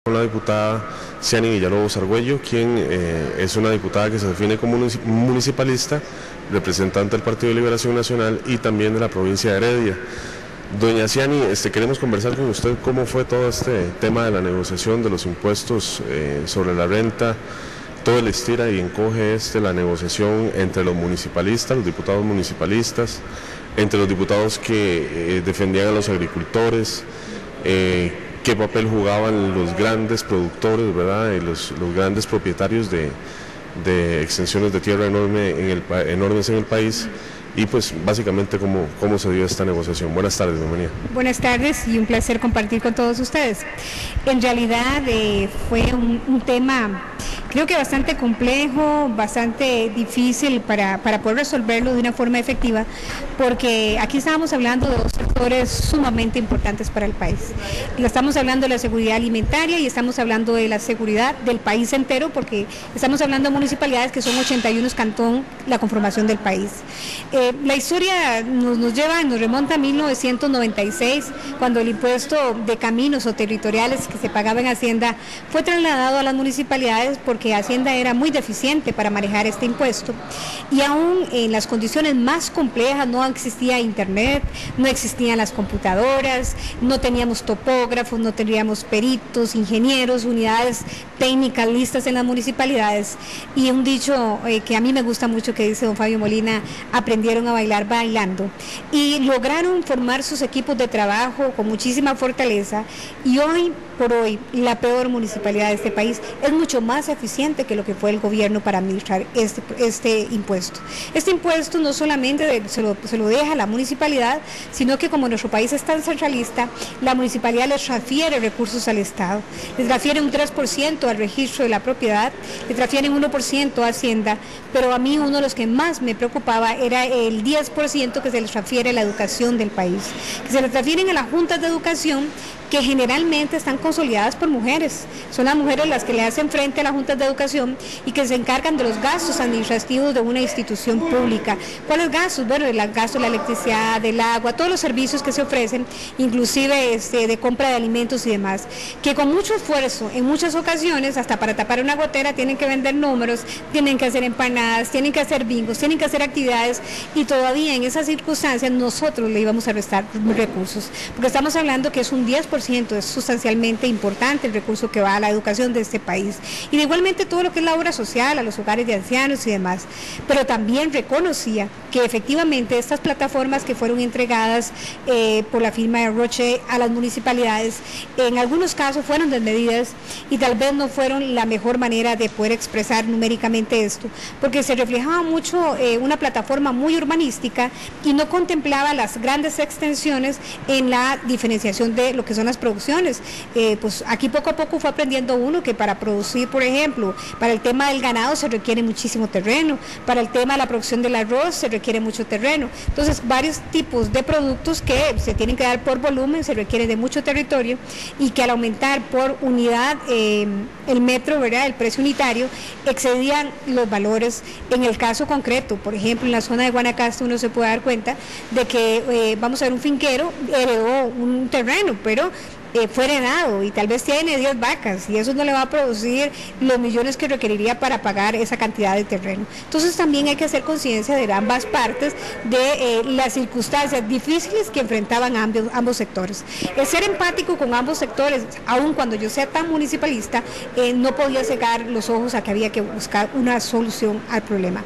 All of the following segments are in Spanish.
Con la diputada Ciani Villalobos Argüello, quien es una diputada que se define como municipalista, representante del Partido de Liberación Nacional y también de la provincia de Heredia. Doña Ciani, queremos conversar con usted cómo fue todo este tema de la negociación de los impuestos sobre la renta, todo el estira y encoge la negociación entre los municipalistas, los diputados municipalistas, entre los diputados que defendían a los agricultores, qué papel jugaban los grandes productores, ¿verdad? Y los grandes propietarios de extensiones de tierra enormes en el país, y pues básicamente cómo se dio esta negociación. Buenas tardes, bienvenida. Buenas tardes y un placer compartir con todos ustedes. En realidad fue un tema, creo que bastante complejo, bastante difícil para poder resolverlo de una forma efectiva, porque aquí estábamos hablando de dos sectores sumamente importantes para el país. Estamos hablando de la seguridad alimentaria y estamos hablando de la seguridad del país entero, porque estamos hablando de municipalidades que son 81 cantón, la conformación del país. La historia nos remonta a 1996, cuando el impuesto de caminos o territoriales que se pagaba en Hacienda fue trasladado a las municipalidades, porque Hacienda era muy deficiente para manejar este impuesto, y aún en las condiciones más complejas, no existía internet, no existían las computadoras, no teníamos topógrafos, no teníamos peritos, ingenieros, unidades técnicas listas en las municipalidades, y un dicho que a mí me gusta mucho, que dice don Fabio Molina: aprendieron a bailar bailando, y lograron formar sus equipos de trabajo con muchísima fortaleza, y hoy por hoy la peor municipalidad de este país es mucho más eficiente que lo que fue el gobierno para administrar este impuesto. Este impuesto no solamente se lo deja a la municipalidad, sino que como nuestro país es tan centralista, la municipalidad les transfiere recursos al Estado, les transfiere un 3% al registro de la propiedad, les transfieren 1% a Hacienda, pero a mí uno de los que más me preocupaba era el 10% que se les transfiere a la educación del país, que se les transfieren a las juntas de educación, que generalmente están consolidadas por mujeres. Son las mujeres las que le hacen frente a las juntas de educación y que se encargan de los gastos administrativos de una institución pública. ¿Cuáles gastos? Bueno, el gasto de la electricidad, del agua, todos los servicios que se ofrecen, inclusive de compra de alimentos y demás, que con mucho esfuerzo, en muchas ocasiones, hasta para tapar una gotera, tienen que vender números, tienen que hacer empanadas, tienen que hacer bingos, tienen que hacer actividades, y todavía en esas circunstancias nosotros le íbamos a restar recursos, porque estamos hablando que es un 10%, es sustancialmente importante el recurso que va a la educación de este país, y de igualmente todo lo que es la obra social, a los hogares de ancianos y demás. Pero también reconocía que efectivamente estas plataformas que fueron entregadas por la firma de Roche a las municipalidades, en algunos casos fueron desmedidas y tal vez no fueron la mejor manera de poder expresar numéricamente esto, porque se reflejaba mucho una plataforma muy urbanística y no contemplaba las grandes extensiones en la diferenciación de lo que son las producciones. Pues aquí poco a poco fue aprendiendo uno que para producir, por ejemplo, para el tema del ganado se requiere muchísimo terreno, para el tema de la producción del arroz se requiere mucho terreno. Entonces, varios tipos de productos que se tienen que dar por volumen se requiere de mucho territorio, y que al aumentar por unidad el metro, ¿verdad?, el precio unitario, excedían los valores. En el caso concreto, por ejemplo, en la zona de Guanacaste, uno se puede dar cuenta de que, vamos a ver, un finquero heredó un terreno, pero fue heredado y tal vez tiene 10 vacas y eso no le va a producir los millones que requeriría para pagar esa cantidad de terreno. Entonces también hay que hacer conciencia de ambas partes, de las circunstancias difíciles que enfrentaban ambos sectores. El ser empático con ambos sectores, aun cuando yo sea tan municipalista, no podía cegar los ojos a que había que buscar una solución al problema.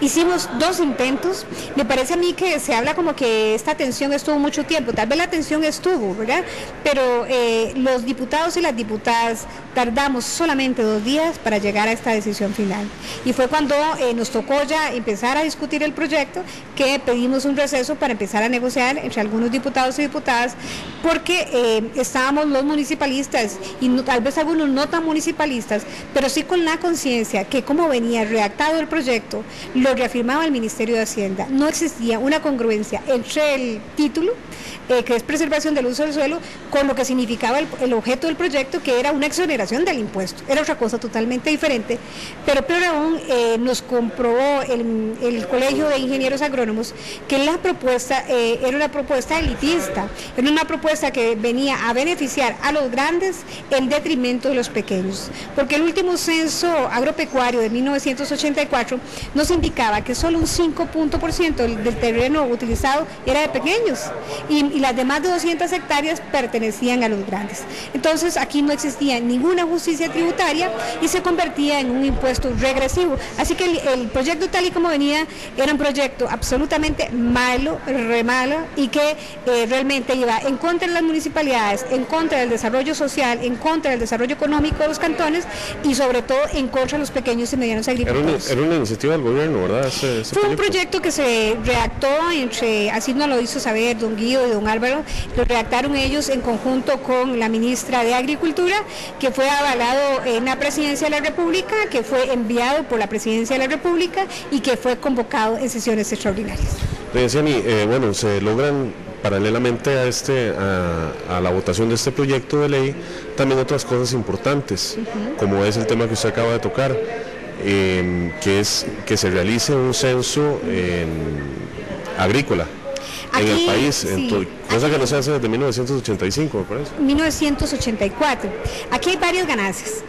Hicimos 2 intentos. Me parece a mí que se habla como que esta tensión estuvo mucho tiempo, tal vez la tensión estuvo, ¿verdad?, pero los diputados y las diputadas tardamos solamente 2 días para llegar a esta decisión final, y fue cuando nos tocó ya empezar a discutir el proyecto que pedimos un receso para empezar a negociar entre algunos diputados y diputadas, porque estábamos los municipalistas y tal vez algunos no tan municipalistas, pero sí con la conciencia que como venía redactado el proyecto, lo reafirmaba el Ministerio de Hacienda, no existía una congruencia entre el título, que es preservación del uso del suelo, con lo que significaba el objeto del proyecto, que era una exoneración exoneración del impuesto, era otra cosa totalmente diferente, pero peor aún nos comprobó el Colegio de Ingenieros Agrónomos que la propuesta era una propuesta elitista, era una propuesta que venía a beneficiar a los grandes en detrimento de los pequeños, porque el último censo agropecuario de 1984 nos indicaba que solo un 5% del terreno utilizado era de pequeños y las demás de 200 hectáreas pertenecían a los grandes. Entonces aquí no existía ninguna justicia tributaria y se convertía en un impuesto regresivo. Así que el proyecto tal y como venía era un proyecto absolutamente malo, re malo, y que realmente iba en contra de las municipalidades, en contra del desarrollo social, en contra del desarrollo económico de los cantones y sobre todo en contra de los pequeños y medianos agricultores. Era una iniciativa del gobierno, ¿verdad? Fue un proyecto que se redactó así nos lo hizo saber don Guido y don Álvaro, lo redactaron ellos en conjunto con la ministra de Agricultura, que fue avalado en la Presidencia de la República, que fue enviado por la Presidencia de la República y que fue convocado en sesiones extraordinarias. Bueno, se logran paralelamente a la votación de este proyecto de ley también otras cosas importantes, como es el tema que usted acaba de tocar, que es que se realice un censo agrícola en el país, sí, cosa que no se hace desde 1985, me parece. 1984. Aquí hay varias ganancias.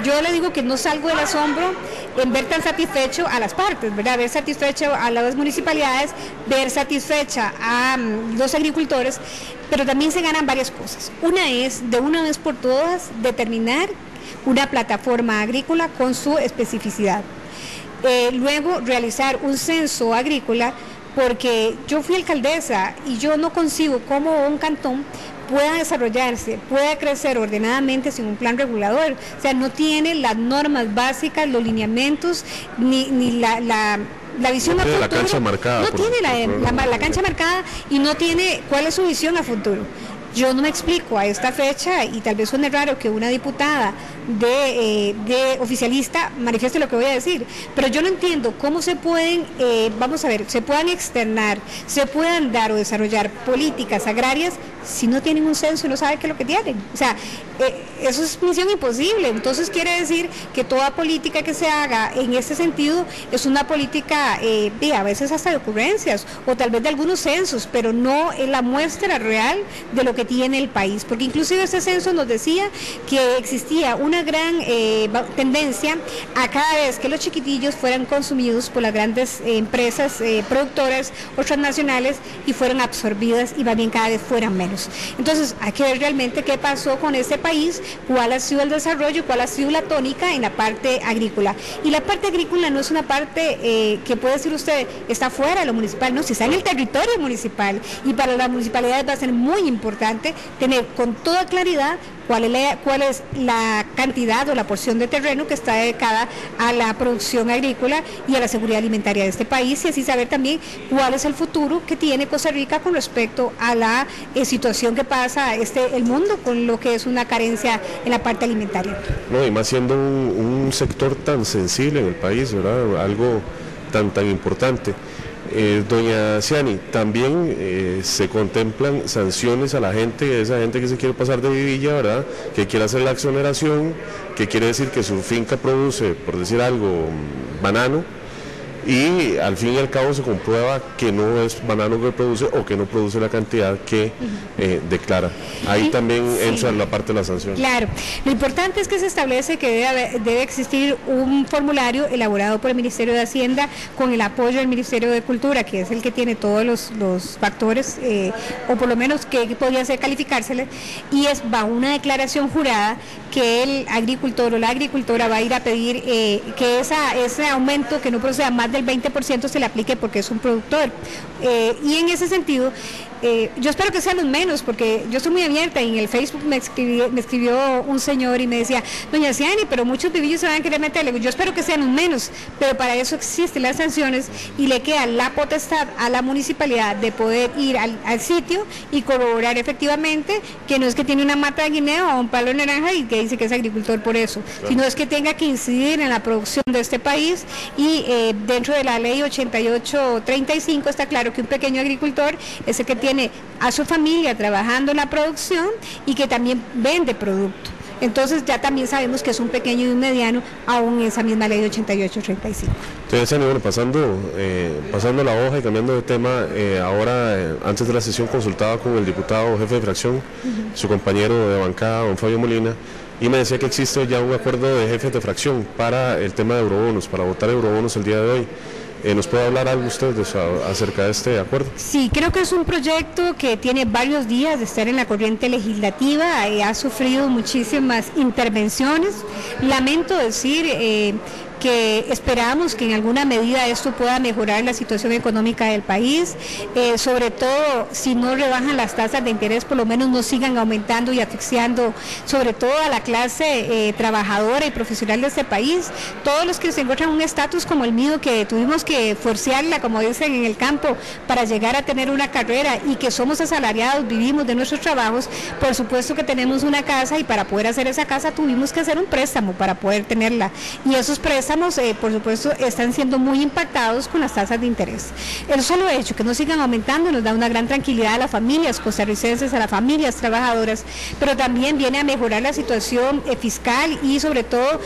Yo le digo que no salgo del asombro en ver tan satisfecho a las partes, ¿verdad? Ver satisfecho a las municipalidades, ver satisfecha a los agricultores, pero también se ganan varias cosas. Una es, de una vez por todas, determinar una plataforma agrícola con su especificidad. Luego, realizar un censo agrícola, porque yo fui alcaldesa y yo no concibo cómo un cantón pueda desarrollarse, pueda crecer ordenadamente sin un plan regulador. O sea, no tiene las normas básicas, los lineamientos, ni la visión a futuro. La cancha marcada. No tiene la cancha marcada y no tiene cuál es su visión a futuro. Yo no me explico a esta fecha, y tal vez suene raro que una diputada de oficialista manifieste lo que voy a decir, pero yo no entiendo cómo se pueden, se puedan externar, se puedan dar o desarrollar políticas agrarias si no tienen un censo y no saben qué es lo que tienen. O sea, eso es misión imposible. Entonces quiere decir que toda política que se haga en ese sentido es una política a veces hasta de ocurrencias o tal vez de algunos censos, pero no es la muestra real de lo que tiene el país, porque inclusive este censo nos decía que existía una gran tendencia a cada vez que los chiquitillos fueran consumidos por las grandes empresas productoras o transnacionales y fueran absorbidas y más bien cada vez fueran menos. Entonces hay que ver realmente qué pasó con este país, cuál ha sido el desarrollo, cuál ha sido la tónica en la parte agrícola. Y la parte agrícola no es una parte que puede decir usted está fuera de lo municipal, no, si está en el territorio municipal, y para las municipalidades va a ser muy importante tener con toda claridad cuál es la cantidad o la porción de terreno que está dedicada a la producción agrícola y a la seguridad alimentaria de este país, y así saber también cuál es el futuro que tiene Costa Rica con respecto a la situación que pasa el mundo con lo que es una carencia en la parte alimentaria. No, y más siendo un sector tan sensible en el país, ¿verdad? Algo tan importante. Doña Ciani, también se contemplan sanciones a esa gente que se quiere pasar de vivilla, ¿verdad? Que quiere hacer la exoneración, que quiere decir que su finca produce, por decir algo, banano, y al fin y al cabo se comprueba que no es banano que produce o que no produce la cantidad que declara. Ahí también entra la parte de la sanción. Claro, lo importante es que se establece que debe existir un formulario elaborado por el Ministerio de Hacienda con el apoyo del Ministerio de Cultura, que es el que tiene todos los factores, o por lo menos que podría ser calificársele, y es bajo una declaración jurada que el agricultor o la agricultora va a ir a pedir que ese aumento que no proceda más del 20% se le aplique porque es un productor. Y en ese sentido, yo espero que sean los menos, porque yo soy muy abierta, y en el Facebook me escribió un señor y me decía, doña Ciani, pero muchos vivillos se van a querer meterle. Yo espero que sean los menos, pero para eso existen las sanciones y le queda la potestad a la municipalidad de poder ir al sitio y corroborar efectivamente que no es que tiene una mata de guineo o un palo de naranja y que dice que es agricultor por eso, sino es que tenga que incidir en la producción de este país, y dentro de la ley 8835 está claro que un pequeño agricultor es el que tiene a su familia trabajando en la producción y que también vende producto. Entonces ya también sabemos que es un pequeño y un mediano, aún esa misma ley de 8835. Entonces, bueno, pasando la hoja y cambiando de tema, ahora antes de la sesión consultaba con el diputado jefe de fracción, su compañero de bancada, don Fabio Molina, y me decía que existe ya un acuerdo de jefes de fracción para el tema de eurobonos, para votar eurobonos el día de hoy. ¿Nos puede hablar algo usted acerca de este acuerdo? Sí, creo que es un proyecto que tiene varios días de estar en la corriente legislativa, ha sufrido muchísimas intervenciones. Lamento decir que esperamos que en alguna medida esto pueda mejorar la situación económica del país, sobre todo si no rebajan las tasas de interés, por lo menos no sigan aumentando y asfixiando sobre todo a la clase trabajadora y profesional de este país. Todos los que se encuentran en un estatus como el mío, que tuvimos que forcearla, como dicen en el campo, para llegar a tener una carrera y que somos asalariados, vivimos de nuestros trabajos, por supuesto que tenemos una casa y para poder hacer esa casa tuvimos que hacer un préstamo para poder tenerla, y esos préstamos por supuesto están siendo muy impactados con las tasas de interés. El solo hecho que no sigan aumentando nos da una gran tranquilidad a las familias costarricenses, a las familias trabajadoras, pero también viene a mejorar la situación fiscal y sobre todo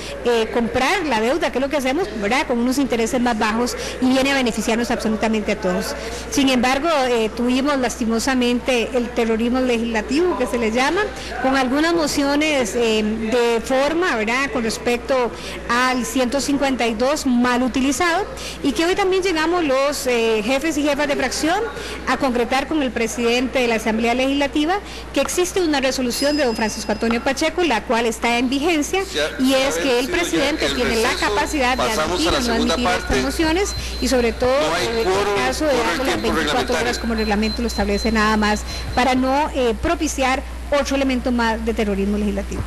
comprar la deuda, que es lo que hacemos, ¿verdad?, con unos intereses más bajos, y viene a beneficiarnos absolutamente a todos. Sin embargo, tuvimos lastimosamente el terrorismo legislativo, que se le llama, con algunas mociones de forma, ¿verdad?, con respecto al 152 mal utilizado, y que hoy también llegamos los jefes y jefas de fracción a concretar con el presidente de la Asamblea Legislativa que existe una resolución de don Francisco Antonio Pacheco, la cual está en vigencia, y es que el presidente tiene la capacidad de admitir o no admitir estas mociones, y sobre todo en el caso de darle las 24 horas como el reglamento lo establece, nada más para no propiciar otro elemento más de terrorismo legislativo.